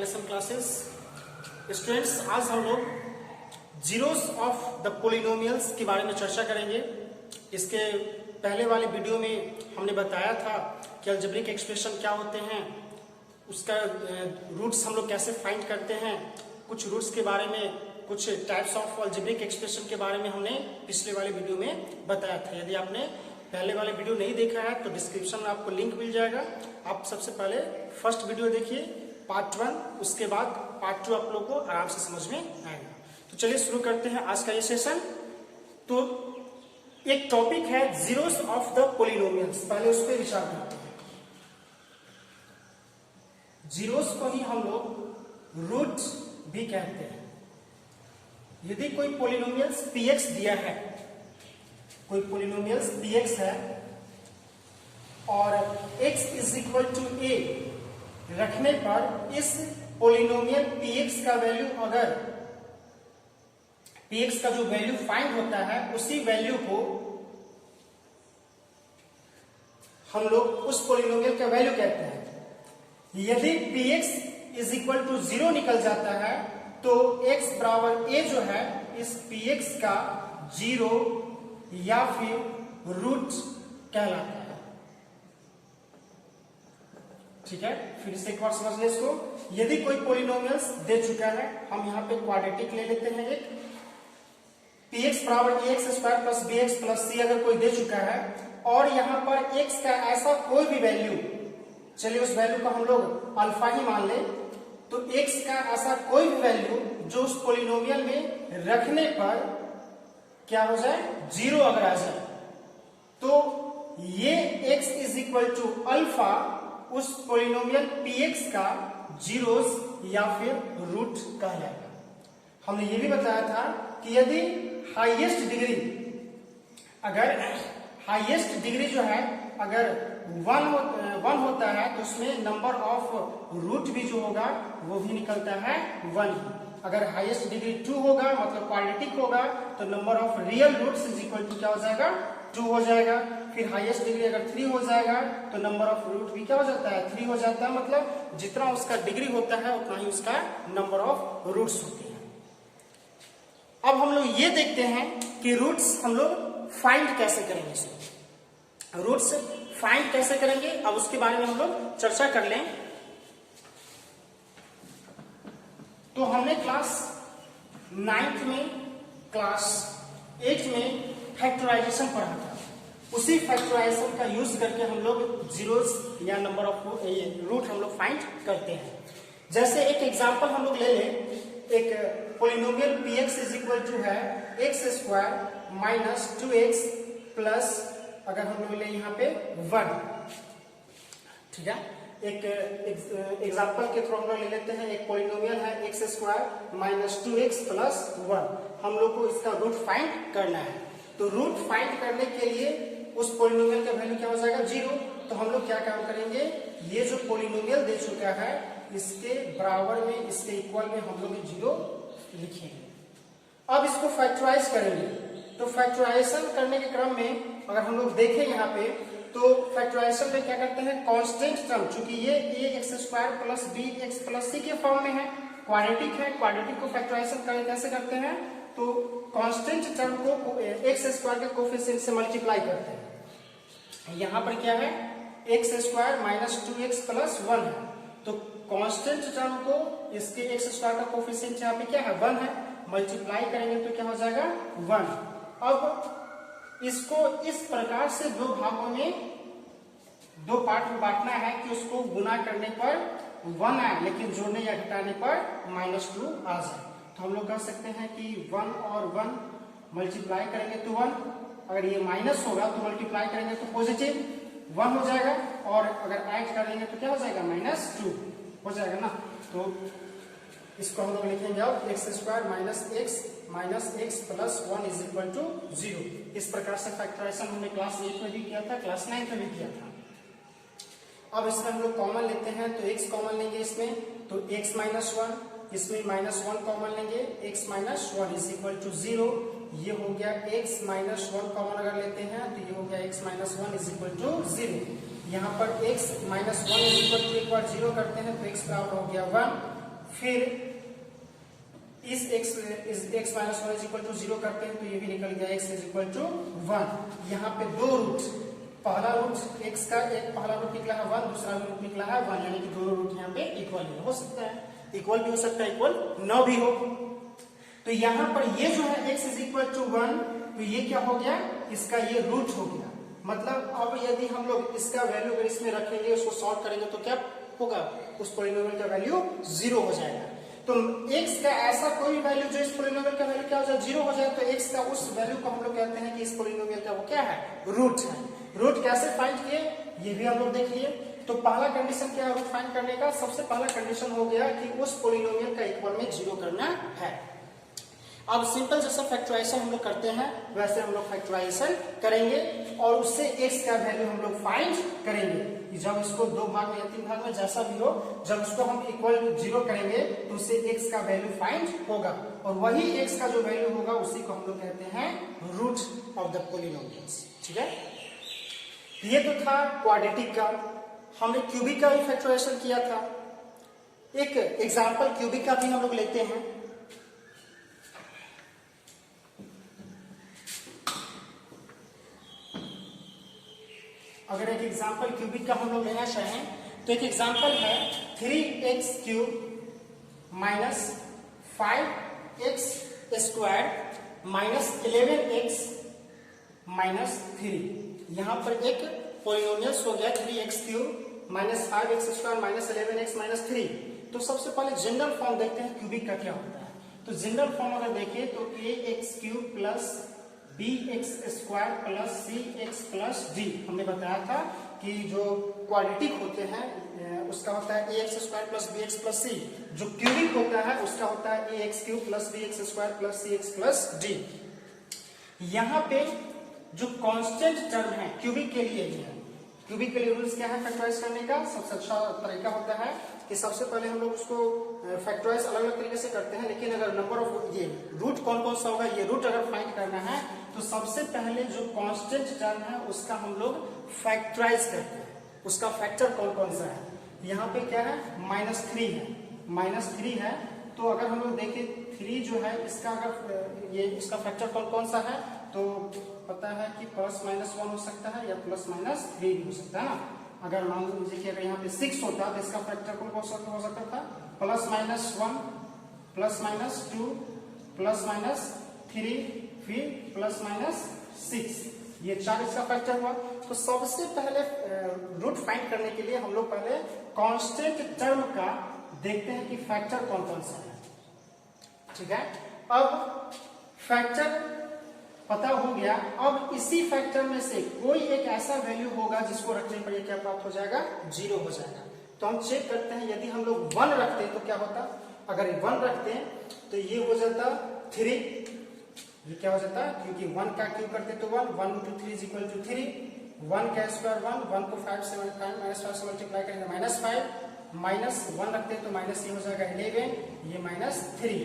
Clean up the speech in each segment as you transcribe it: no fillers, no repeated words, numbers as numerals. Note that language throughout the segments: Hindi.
Factorisation classes. स्टूडेंट्स, आज हम लोग जीरोस ऑफ द पोलिनोमियल्स के बारे में चर्चा करेंगे। इसके पहले वाले वीडियो में हमने बताया था कि अलजेब्रिक एक्सप्रेशन क्या होते हैं, उसका रूट्स हम लोग कैसे फाइंड करते हैं, कुछ रूट्स के बारे में, कुछ टाइप्स ऑफ अलजेब्रिक एक्सप्रेशन के बारे में हमने पिछले वाले वीडियो में बताया था। यदि आपने पहले वाले वीडियो नहीं देखा है तो डिस्क्रिप्शन में आपको लिंक मिल जाएगा। आप सबसे पहले फर्स्ट वीडियो देखिए, पार्ट 1, उसके बाद पार्ट 2 आप लोग को आराम से समझ में आएगा। तो चलिए शुरू करते हैं आज का ये सेशन। तो एक टॉपिक है जीरोस ऑफ द पोलिनोमियल्स, पहले उस पर विचार करते हैं। जीरोस को ही हम लोग रूट भी कहते हैं। यदि कोई पोलिनोमियल्स px दिया है, कोई पोलिनोमियल्स px है और x is equal to a रखने पर इस पोलिनोमियल px का वैल्यू, अगर px का जो वैल्यू फाइंड होता है उसी वैल्यू को हम लोग उस पोलिनोमियल का वैल्यू कहते हैं। यदि px इज इक्वल टू 0 निकल जाता है तो x बराबर a जो है इस px का 0 या फिर रूट कहलाता है। ठीक है, फिर से एक बार समझ लें इसको। यदि कोई पोलिनोमियल्स दे चुका है, हम यहाँ पे क्वाड्रेटिक ले लेते हैं, एक px बराबर ax square plus bx plus c अगर कोई दे चुका है और यहाँ पर x का ऐसा कोई भी वैल्यू, चलिए उस वैल्यू को हम लोग अल्फा ही मान लें, तो x का ऐसा कोई भी वैल्यू जो उस पोलिनोमियल में रखने पर क्या हो जाए, 0 अगर आ जाए, तो ये x is equal to alpha उस पोलिनोमियल px का जीरोस या फिर रूट कहलाएगा। हमने ये भी बताया था कि यदि हाईएस्ट डिग्री, अगर हाईएस्ट डिग्री जो है अगर 1 होता है तो उसमें नंबर ऑफ रूट भी जो होगा वो भी निकलता है 1 ही। अगर हाईएस्ट डिग्री 2 होगा, मतलब क्वाड्रेटिक होगा, तो number of real roots is equal to क्या हो जाएगा, 2 हो जाएगा। फिर हाईएस्ट डिग्री अगर 3 हो जाएगा तो नंबर ऑफ रूट भी क्या हो जाता है, 3 हो जाता है। मतलब जितना उसका डिग्री होता है उतना ही उसका नंबर ऑफ रूट्स होती है। अब हम लोग ये देखते हैं कि रूट्स हम लोग फाइंड कैसे करेंगे। रूट्स फाइंड कैसे करेंगे, अब उसके बारे में हम लोग चर्चा कर लें। तो हमने क्लास 9th में, क्लास 8 में फैक्टराइजेशन पढ़ा था। उसी फैक्टराइजेशन का यूज करके हम लोग जीरोस या नंबर ऑफ रूट हम लोग फाइंड करते हैं। जैसे एक एग्जांपल हम लोग ले लें, एक polynomial px is equal to है x square minus 2x plus, अगर हम लोग ले यहाँ पे 1। ठीक है, एक एग्जांपल के थ्रू हम लोग ले लेते हैं। एक पोलिनोमियल है x square minus 2x plus 1। हम लोग को इसका रूट फाइंड करना है। तो रूट फाइंड करने के लिए उस पोलिनोमियल का वैल्यू क्या हो जाएगा, 0। तो हम लोग क्या काम करेंगे, ये जो पोलिनोमियल दे चुका है इसके बराबर में, इसके इक्वल में हम लोग 0 लिखेंगे। अब इसको फैक्टराइज करेंगे। तो फैक्टराइजेशन करने के क्रम में अगर हम लोग देखें यहाँ पे, तो फैक्टराइजेशन में क्या करते हैं, कांस्टेंट टर्म, चूंकि ये ax square plus bx plus c के फॉर्म में है, क्वाड्रेटिक है, क्वाड्रेटिक को फैक्टराइजेशन कैसे करते हैं, तो कांस्टेंट टर्म को x स्क्वायर के कोफिशिएंट से मल्टीप्लाई करते हैं। यहाँ पर क्या है, x square minus 2x plus 1 है, तो कांस्टेंट टर्म को इसके x स्क्वायर का कोफिशिएंट यहाँ पे क्या है, 1 है, मल्टीप्लाई करेंगे तो क्या हो जाएगा, 1। अब इसको इस प्रकार से दो भागों में, दो पार्ट में बांटना है कि उसको गुना करने पर 1 आए, लेकिन जोड़ने या घटाने पर -2 आ जाए। तो हम लोग कह सकते हैं कि 1 और 1 मल्टीप्लाई करेंगे तो 1, अगर ये माइनस होगा तो मल्टीप्लाई करेंगे तो पॉजिटिव 1 हो जाएगा, और अगर ऐड करेंगे तो क्या हो जाएगा, -2 हो जाएगा ना। तो इसको हम लोग लिखेंगे अब x square minus x plus 1 is equal to 0। इस प्रकार से फैक्टराइजेशन हमने क्लास 8 में भी किया था, क्लास 9 में भी किया था। अब इसमें हम लोग कॉमन लेते हैं, तो x कॉमन लेंगे इसमें, तो x माइनस 1, इसमें -1 कॉमन लेंगे, x minus 1 is equal to 0। ये हो गया x माइनस 1 कॉमन अगर लेते हैं तो ये हो गया x minus 1 is equal to 0। यहाँ पर x minus 1 is equal to, एक बार 0 करते हैं तो x बराबर हो गया 1, फिर इस x minus one is equal to 0 करते हैं तो ये भी निकल गया x इज इक्वल टू 1। यहाँ पे दो रूट, पहला रूट x का एक पहला रूट निकला है 1, दूसरा रूट निकला है 1, यानी कि दोनों रूट यहाँ पे इक्वल हो सकता है, इक्वल भी हो सकता है, इक्वल न भी हो। तो यहाँ पर ये जो है x इज इक्वल टू 1, तो ये क्या हो गया, इसका ये रूट हो गया। मतलब अब यदि हम लोग इसका वैल्यू अगर इसमें रखेंगे, उसको सॉल्व करेंगे तो क्या होगा, उस पॉलिनोमियल का वैल्यू 0 हो जाएगा। तो x का ऐसा कोई वैल्यू जो इस पॉलिनोमियल का वैल्यू क्या हो जाए 0 हो जाए, तो x का उस वैल्यू को हम लोग कहते हैं कि इस पॉलिनोमियल का वो क्या है, रूट है। रूट कैसे फाइंड किए ये भी हम लोग देख लिए। तो पहला कंडीशन क्या है रूट फाइंड करने का, सबसे पहला कंडीशन हो गया कि उस पॉलिनोमियल का इक्वल में 0 करना है। अब सिंपल जैसा फैक्टराइजेशन हम लोग करते हैं वैसे हम लोग फैक्टराइजेशन करेंगे और उससे x का वैल्यू हम लोग फाइंड करेंगे। जब इसको दो भाग में या तीन भाग में जैसा भी हो, जब उसको हम इक्वल 0 करेंगे तो उससे x का वैल्यू फाइंड होगा और वही x का जो वैल्यू होगा उसी को हम लोग कहते हैं रूट ऑफ द पॉलिनोमियल्स। ठीक है, ये तो था क्वाड्रेटिक का। हमने क्यूबिक का भी फैक्टराइजेशन किया था। एक एग्जाम्पल क्यूबिक का भी हम लोग लेते हैं। अगर एक एग्जाम्पल क्यूबिक का हम लोग लेना चाहें तो एक एग्जाम्पल है 3x cube minus 5x square minus 11x minus 3। यहाँ पर एक पॉलिनोमियल्स हो गया 3x cube minus 5x square minus 11x minus 3। तो सबसे पहले जनरल फॉर्म देखते हैं क्यूबिक का क्या होता है। तो जनरल फॉर्म अगर देखें तो ax cube plus bx square plus cx plus d। हमने बताया था कि जो क्वाड्रेटिक होते हैं उसका होता है ax square plus bx plus c, जो क्यूबिक होता है उसका होता है ax cube plus bx square plus cx plus d। यहाँ पे जो कांस्टेंट टर्म है क्यूबिक के लिए ही है। क्यूबिक के लिए रूल्स क्या है फैक्टराइज करने का, सबसे अच्छा तरीका होता है कि सबसे पहले हम लोग उसको फैक्टराइज अलग अलग तरीके से करते हैं, लेकिन अगर नंबर ऑफ ये रूट कौन कौन सा होगा, ये रूट अगर फाइंड करना है तो सबसे पहले जो कांस्टेंट टर्म है उसका हम लोग फैक्टराइज करते हैं। उसका फैक्टर कौन कौन सा है, यहाँ पे क्या है -3 है, -3 है। तो अगर हम लोग देखें 3 जो है इसका अगर ये इसका फैक्टर कौन कौन सा है तो पता है कि प्लस माइनस 1 हो सकता है या प्लस माइनस 3 भी हो सकता है ना। अगर मान लीजिए कि अगर यहाँ पे 6 होता तो इसका फैक्टर कौन हो सकता था plus minus 1 plus minus 2 plus minus 3 फिर प्लस माइनस 6, ये 4 इसका फैक्टर हुआ। तो सबसे पहले रूट फाइंड करने के लिए हम लोग पहले कांस्टेंट टर्म का देखते हैं कि फैक्टर कौन कौन सा है। ठीक है, अब फैक्टर पता हो गया। अब इसी फैक्टर में से कोई एक ऐसा वैल्यू होगा जिसको रखने पर ये क्या प्राप्त हो जाएगा, 0 हो जाएगा। तो हम चेक करते हैं, यदि हम लोग 1 रखते हैं तो क्या होता, अगर 1 रखते हैं तो ये हो जाता 3, ये क्या हो जाता क्योंकि 1 का क्यूब करते तो 1 1 into 3 इज इक्वल टू 3, 1 का स्क्वायर 1, 1 को 5 से मल्टीप्लाई करेंगे -5, माइनस 1 रखते हैं तो माइनस ये हो जाएगा 11, ये -3।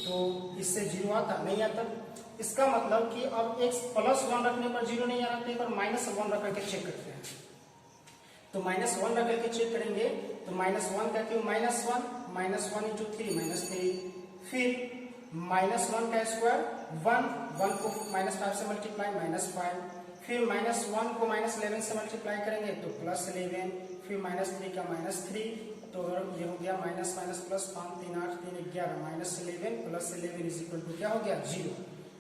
तो इससे 0 आता नहीं आता। इसका मतलब कि अब x प्लस 1 रखने पर 0 नहीं आ रहा, पर -1 रख करके चेक करते हैं। तो -1 रख करके चेक करेंगे तो -1 का क्यूब -1, -1 into 3 -3, फिर -1 का स्क्वायर 1, 1 को -5 से मल्टीप्लाई -5, फिर -1 को -11 से मल्टीप्लाई करेंगे तो +11, फिर -3 का -3, तो ये हो गया minus minus plus 5 3 8 3 11 -11 plus 11 is equal to क्या हो गया 0।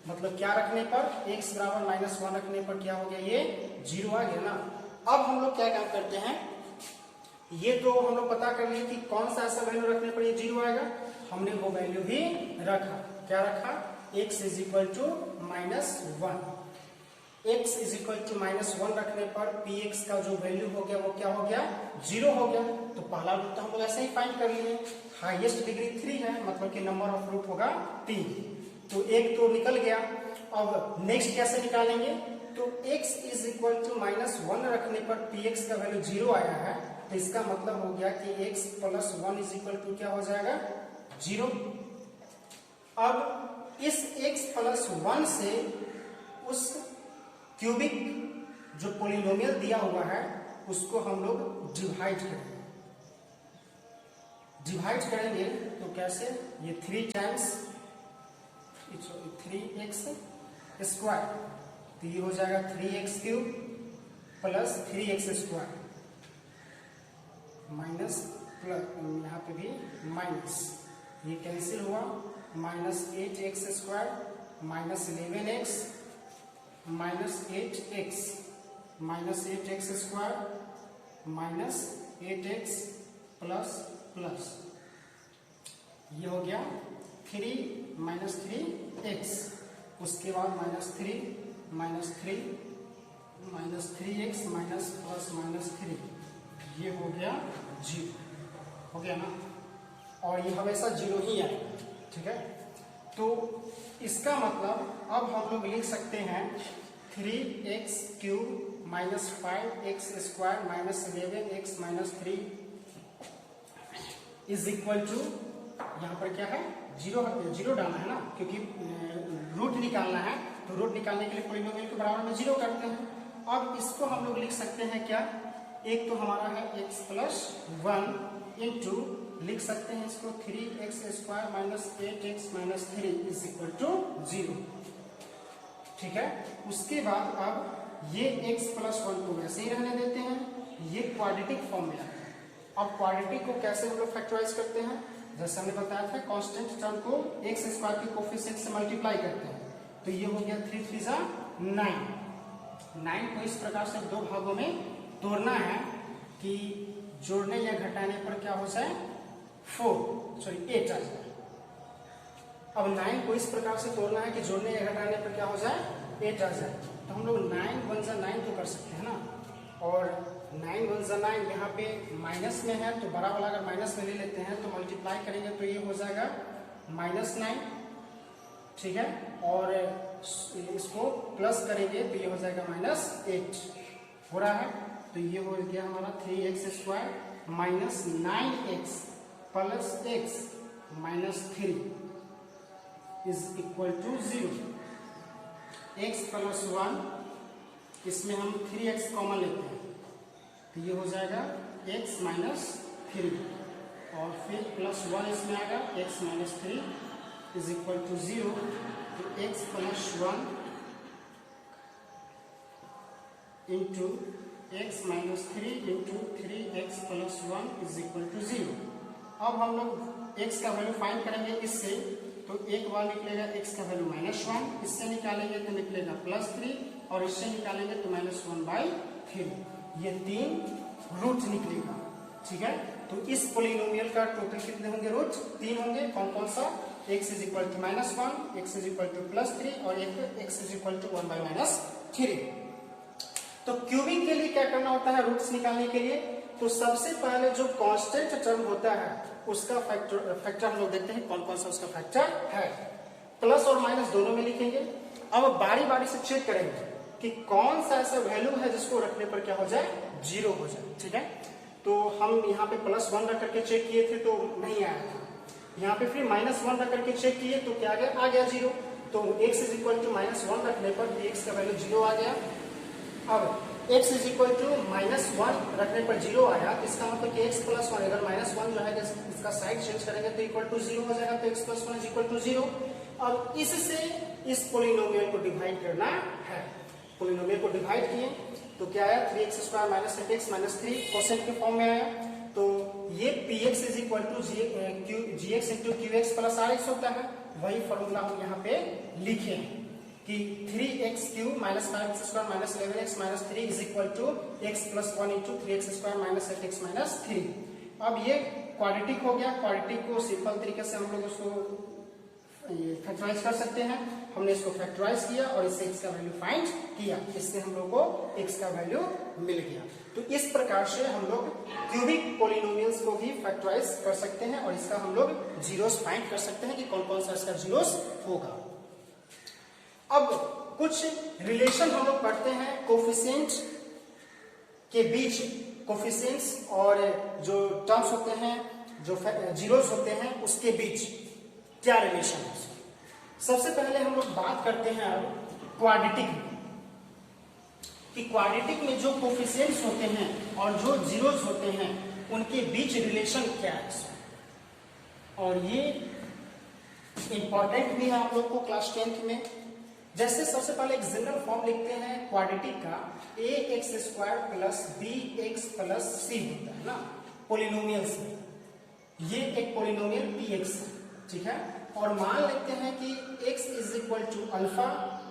मतलब क्या रखने पर x बराबर -1 रखने पर क्या हो गया, ये 0 आ गया ना। अब हम लोग क्या काम करते हैं, ये तो हम लोग पता कर लिए कि कौन सा ऐसा वैल्यू रखने पर ये 0 आएगा। हमने वो वैल्यू भी रखा, क्या रखा, x is equal to -1। x is equal to -1 रखने पर px का जो वैल्यू हो गया वो क्या हो गया, 0 हो गया। तो पहला रूट तो हम लोग ऐसे ही फाइंड कर लिए, हाईएस्ट डिग्री 3 है, मतलब कि नंबर ऑफ रूट होगा 3, तो एक तो निकल गया। अब नेक्स्ट कैसे निकालेंगे, तो x इज इक्वल टू -1 रखने पर px का वैल्यू 0 आया है, तो इसका मतलब हो गया कि x plus 1 is equal to क्या हो जाएगा 0। अब इस x प्लस 1 से उस क्यूबिक जो पॉलिनोमियल दिया हुआ है उसको हम लोग डिवाइड करेंगे। डिवाइड करेंगे तो कैसे, ये 3 टाइम्स 3x स्क्वायर, तो ये हो जाएगा 3x cube plus 3x square minus plus, यहाँ पे भी माइनस, ये कैंसिल हुआ, minus 8x square minus 11x minus 8x minus 8x square minus 8x plus plus, ये हो गया 3 माइनस 3x, उसके बाद minus 3 minus 3 minus 3x minus plus minus 3, ये हो गया 0, हो गया ना, और ये हमेशा 0 ही आएगा, ठीक है। तो इसका मतलब अब हम लोग लिख सकते हैं 3x cube minus 5x square minus 11x minus 3 is equal to, यहाँ पर क्या है, 0 डालना है ना, क्योंकि रूट निकालना है, तो रूट निकालने के लिए पॉलिनोमियल के बराबर में 0 करते हैं। अब इसको हम लोग लिख सकते हैं क्या, एक तो हमारा है x प्लस 1 इंटू, लिख सकते हैं इसको 3x square minus 8x minus 3 is equal to 0, ठीक है। उसके बाद अब ये x प्लस 1 को वैसे ही रहने देते हैं, ये क्वाड्रेटिक फॉर्म में आता है। अब क्वाड्रेटिक को कैसे हम लोग फैक्टराइज करते हैं, जैसे हमने बताया था, कांस्टेंट टर्म को x स्क्वायर के कोफिशिएंट से मल्टीप्लाई करते हैं, तो ये हो गया 3 3 जा 9। 9 को इस प्रकार से 2 भागों में तोड़ना है कि जोड़ने या घटाने पर क्या हो जाए 8 आ जाए। अब 9 को इस प्रकार से तोड़ना है कि जोड़ने या घटाने पर क्या हो जाए 8 आ जाए, तो हम लोग 9 1 जा 9 तो कर सकते हैं ना, और 9 1 जा 9 यहाँ पे माइनस में है, तो बड़ा वाला अगर माइनस में ले लेते हैं तो मल्टीप्लाई करेंगे तो ये हो जाएगा -9, ठीक है, और इसको प्लस करेंगे तो ये हो जाएगा -8 हो रहा है, तो ये हो गया हमारा 3x square minus 9x plus x minus 3 is equal to 0। x plus 1, इसमें हम 3x कॉमन लेते हैं, तो ये हो जाएगा x माइनस 3, और फिर प्लस 1 इसमें आएगा x minus 3 is equal to 0, तो x plus 1 into x minus 3 into 3x plus 1 is equal to 0। अब हम लोग x का वैल्यू फाइंड करेंगे इससे, तो एक बार निकलेगा x का वैल्यू -1, इससे निकालेंगे तो निकलेगा +3, और इससे निकालेंगे तो -1/3, ये 3 रूट निकलेगा, ठीक है। तो इस पोलिनोमियल का टोटल कितने होंगे, रूट 3 होंगे। कौन कौन सा, x is equal to -1, x is equal to +3 और x इज इक्वल टू 1/-3। तो क्यूबिक के लिए क्या करना होता है, रूट्स निकालने के लिए, तो सबसे पहले जो कांस्टेंट टर्म होता है उसका फैक्टर हम लोग देखते हैं कौन कौन सा उसका फैक्टर है, प्लस और माइनस दोनों में लिखेंगे। अब बारी बारी से चेक करेंगे कि कौन सा ऐसा वैल्यू है जिसको रखने पर क्या हो जाए 0 हो जाए, ठीक है। तो हम यहाँ पे +1 रख करके चेक किए थे तो नहीं आया था, यहाँ पे फिर -1 रख करके चेक किए तो क्या आ गया 0, तो x इज इक्वल टू -1 रखने पर x का वैल्यू 0 आ गया। अब x इज इक्वल टू -1 रखने पर 0 आया, तो इसका मतलब कि x प्लस 1, अगर -1 जो है इसका साइड चेंज करेंगे तो इक्वल टू 0 हो जाएगा, तो x plus 1 is equal to 0। अब इससे इस पोलिनोमियल को डिवाइड करना है, पोलिनोमियल को डिवाइड किए तो क्या आया 3x square minus 8x minus 3 quotient के फॉर्म में आया, तो ये px is equal to gx into qx plus rx होता है, वही फॉर्मूला हम यहाँ पे लिखे कि 3x cube minus 5x square minus 11x minus 3 is equal to x plus 1 into 3x square minus 8x minus 3। अब ये क्वाड्रेटिक हो गया, क्वाड्रेटिक को सिंपल तरीके से हम लोग उसको फैक्टराइज कर सकते हैं। हमने इसको फैक्टराइज किया और इससे x का वैल्यू फाइंड किया, इससे हम लोग को x का वैल्यू मिल गया। तो इस प्रकार से हम लोग क्यूबिक पोलिनोमियल्स को भी फैक्टराइज कर सकते हैं और इसका हम लोग जीरोस फाइंड कर सकते हैं कि कौन कौन सा इसका जीरोस होगा। अब कुछ रिलेशन हम लोग पढ़ते हैं कोफिशिएंट के बीच, कोफिशिएंट्स और जो टर्म्स होते हैं, जो जीरोस होते हैं, उसके बीच क्या रिलेशन है। सबसे पहले हम लोग बात करते हैं अब क्वाड्रेटिक में, कि क्वाड्रेटिक में जो कोफिशिएंट्स होते हैं और जो जीरोस होते हैं उनके बीच रिलेशन क्या है। और ये इंपॉर्टेंट भी है हम लोग को क्लास 10th में। जैसे सबसे पहले एक जनरल फॉर्म लिखते हैं क्वाड्रेटिक का, ax² plus bx plus c होता है ना पोलिनोमियल्स में। ये एक पोलिनोमियल px है, ठीक है। और मान लेते हैं कि x is equal to alpha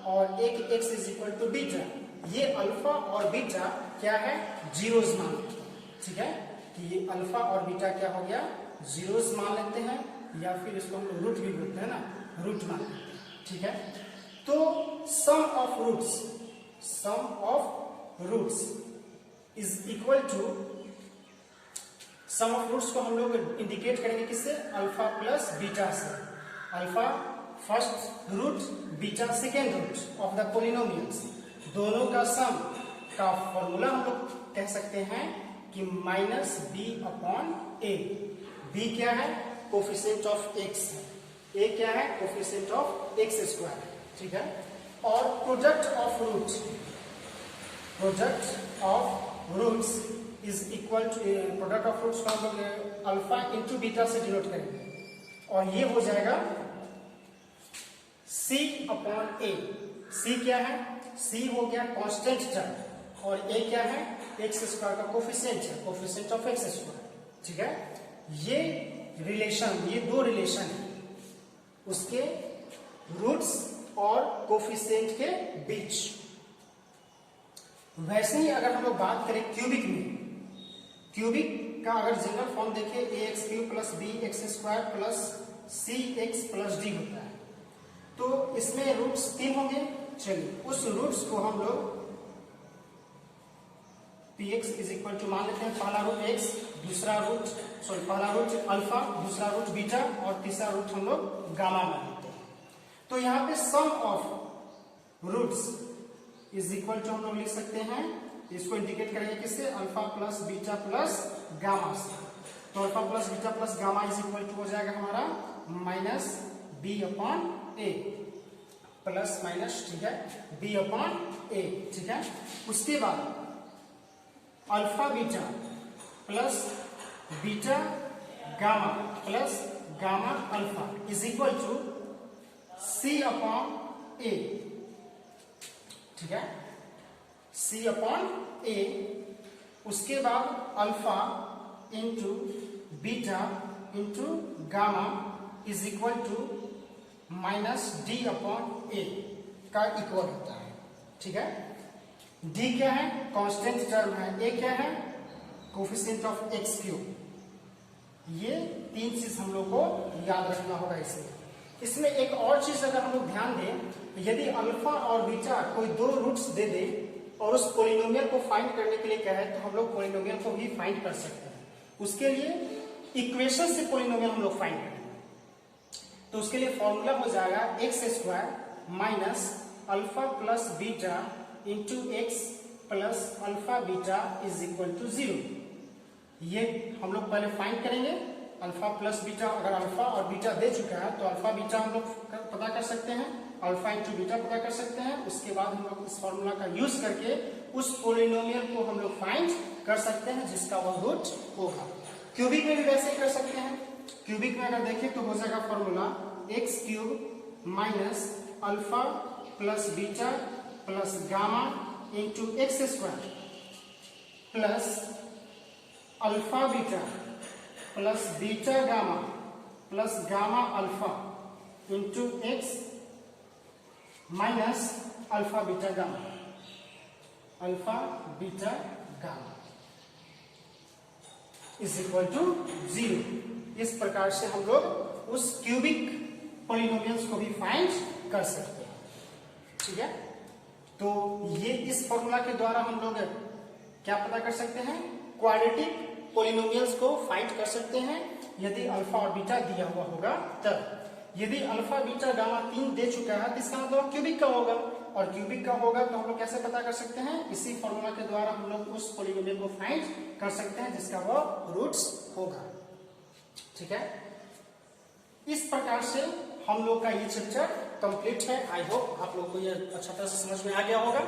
और एक x is equal to beta. ये अल्फा और बीटा क्या है, जीरोस मान लेते हैं, ठीक है। कि ये अल्फा और बीटा क्या हो गया, जीरोस मान लेते हैं, या फिर इसको हम लोग रूट भी बोलते हैं ना, रूट मान लेते हैं, ठीक है। तो sum of roots is equal to, sum of roots को हम लोग इंडिकेट करेंगे किससे, अल्फा प्लस बीटा से। Alpha first root, beta second root of the polynomials, दोनों का सम का फॉर्मूला हम लोग कह सकते हैं कि माइनस बी अपॉन ए। बी क्या है, कोफिशिएंट ऑफ एक्स है, ए क्या है, कोफिशिएंट ऑफ एक्स स्क्वायर, ठीक है। और product of roots is equal to, product of roots को हम लोग अल्फा इंटू बीटा से डिनोट करेंगे, और ये हो जाएगा c अपॉन ए। c क्या है, c हो गया कांस्टेंट टर्म, और a क्या है, एक्स स्क्वायर का कोफिशिएंट है, कोफिशिएंट ऑफ एक्स स्क्वायर, ठीक है। ये रिलेशन, ये दो रिलेशन है उसके रूट्स और कोफिशिएंट के बीच। वैसे ही अगर हम लोग बात करें क्यूबिक में, क्यूबिक का अगर जनरल फॉर्म देखें ax³ plus bx² plus cx plus d होता है, तो इसमें रूट्स 3 होंगे। चलिए उस रूट्स को हम लोग px इज इक्वल टू मान लेते हैं, पहला रूट x, दूसरा रूट पहला रूट अल्फा, दूसरा रूट बीटा, और तीसरा रूट हम लोग गामा मान लेते हैं। तो यहाँ पे sum of roots is equal to हम लोग लिख सकते हैं, इसको इंडिकेट करेंगे किससे, alpha plus beta plus gamma से। तो alpha plus beta plus gamma is equal to हो जाएगा हमारा minus B upon A, plus minus, ठीक है, बी अपॉन ए, ठीक है। उसके बाद alpha beta plus beta gamma plus gamma alpha is equal to C upon A, ठीक है, सी अपॉन ए। उसके बाद alpha into beta into gamma is equal to minus D upon A का इक्वल होता है, ठीक है। डी क्या है, कांस्टेंट टर्म है, ए क्या है, कोफिशिएंट ऑफ x³। ये 3 चीज हम लोग को याद रखना होगा। इसमें एक और चीज अगर हम लोग ध्यान दें, यदि अल्फा और बीटा कोई दो रूट्स दे दे और उस पोलिनोमियल को फाइंड करने के लिए कहे, तो हम लोग पोलिनोमियल को भी फाइंड कर सकते हैं। उसके लिए इक्वेशन से पोलिनोमियल हम लोग फाइंड करेंगे। तो उसके लिए फॉर्मूला हो जाएगा x² minus alpha plus beta into x plus alpha beta is equal to 0। ये हम लोग पहले फाइंड करेंगे, अल्फा प्लस बीटा। अगर अल्फा और बीटा दे चुका है तो अल्फा बीटा हम लोग पता कर सकते हैं, अल्फा इंटू बीटा पता कर सकते हैं। उसके बाद हम लोग इस फॉर्मूला का यूज करके उस पोलिनोमियल को हम लोग फाइंड कर सकते हैं जिसका वह रूट होगा। क्यूबिक में भी वैसे ही कर सकते हैं। क्यूबिक में अगर देखें तो हो जाएगा formula x³ minus alpha plus beta plus gamma into x² plus alpha beta plus beta gamma plus gamma alpha into x minus alpha beta gamma, alpha beta gamma is equal to 0। इस प्रकार से हम लोग उस क्यूबिक पॉलिनोमियल्स को भी फाइंड कर सकते हैं, ठीक है। तो ये इस फॉर्मूला के द्वारा हम लोग क्या पता कर सकते हैं, क्वाड्रेटिक पॉलिनोमियल्स को फाइंड कर सकते हैं यदि अल्फा और बीटा दिया हुआ होगा तब। यदि अल्फा बीटा गामा 3 दे चुका है तो इसका मतलब क्यूबिक का होगा, और क्यूबिक का होगा तो हम लोग कैसे पता कर सकते हैं, इसी फॉर्मूला के द्वारा हम लोग उस पॉलिनोमियल को फाइंड कर सकते हैं जिसका वो रूट्स होगा, ठीक है। इस प्रकार से हम लोग का ये चैप्टर कंप्लीट है। आई होप आप लोग को ये अच्छा तरह से समझ में आ गया होगा।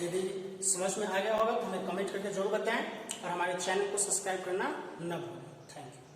यदि समझ में आ गया होगा तो हमें कमेंट करके जरूर बताएं, और हमारे चैनल को सब्सक्राइब करना न भूलें। Thank you.